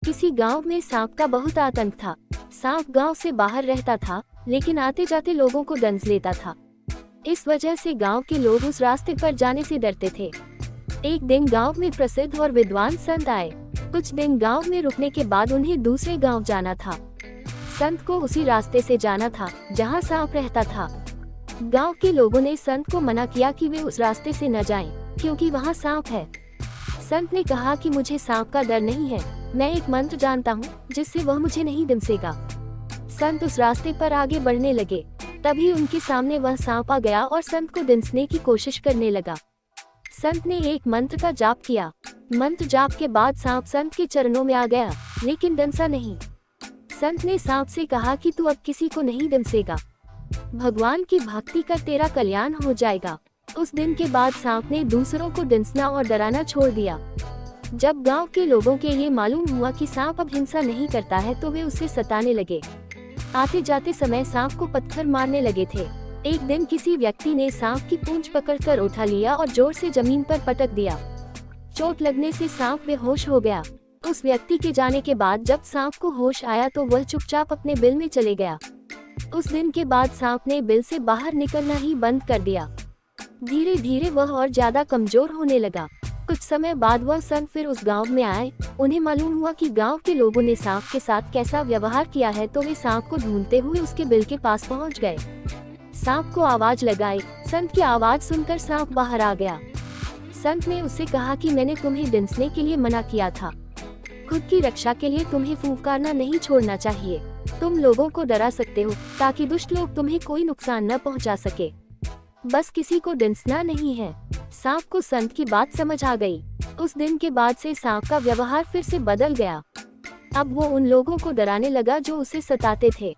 किसी गांव में सांप का बहुत आतंक था। सांप गांव से बाहर रहता था, लेकिन आते जाते लोगों को दंश लेता था। इस वजह से गांव के लोग उस रास्ते पर जाने से डरते थे। एक दिन गांव में प्रसिद्ध और विद्वान संत आए। कुछ दिन गांव में रुकने के बाद उन्हें दूसरे गांव जाना था। संत को उसी रास्ते से जाना था जहां सांप रहता था। गांव के लोगों ने संत को मना किया कि वे उस रास्ते से न जाएं, क्योंकि वहां सांप है। संत ने कहा कि मुझे सांप का डर नहीं है, मैं एक मंत्र जानता हूँ जिससे वह मुझे नहीं दंसेगा। संत उस रास्ते पर आगे बढ़ने लगे। तभी उनके सामने वह सांप आ गया और संत को दंसने की कोशिश करने लगा। संत ने एक मंत्र का जाप किया। मंत्र जाप के बाद सांप संत के चरणों में आ गया, लेकिन दंसा नहीं। संत ने सांप से कहा कि तू अब किसी को नहीं दंसेगा, भगवान की भक्ति कर तेरा कल्याण हो जाएगा। उस दिन के बाद सांप ने दूसरों को दंसना और डराना छोड़ दिया। जब गांव के लोगों के ये मालूम हुआ कि सांप अब हिंसा नहीं करता है, तो वे उसे सताने लगे। आते जाते समय सांप को पत्थर मारने लगे थे। एक दिन किसी व्यक्ति ने सांप की पूंछ पकड़कर उठा लिया और जोर से जमीन पर पटक दिया। चोट लगने से सांप बेहोश हो गया। उस व्यक्ति के जाने के बाद जब सांप को होश आया तो वह चुपचाप अपने बिल में चले गया। उस दिन के बाद सांप ने बिल से बाहर निकलना ही बंद कर दिया। धीरे धीरे वह और ज्यादा कमजोर होने लगा। कुछ समय बाद वह संत फिर उस गांव में आए। उन्हें मालूम हुआ कि गांव के लोगों ने सांप के साथ कैसा व्यवहार किया है, तो वे सांप को ढूंढते हुए उसके बिल के पास पहुंच गए। सांप को आवाज लगाई। संत की आवाज सुनकर सांप बाहर आ गया। संत ने उससे कहा कि मैंने तुम्हें दंसने के लिए मना किया था। खुद की रक्षा के लिए तुम्हें फुंकारना नहीं छोड़ना चाहिए। तुम लोगों को डरा सकते हो ताकि दुष्ट लोग तुम्हें कोई नुकसान न पहुंचा सके, बस किसी को दंसना नहीं है। सांप को संत की बात समझ आ गई। उस दिन के बाद से सांप का व्यवहार फिर से बदल गया। अब वो उन लोगों को डराने लगा जो उसे सताते थे।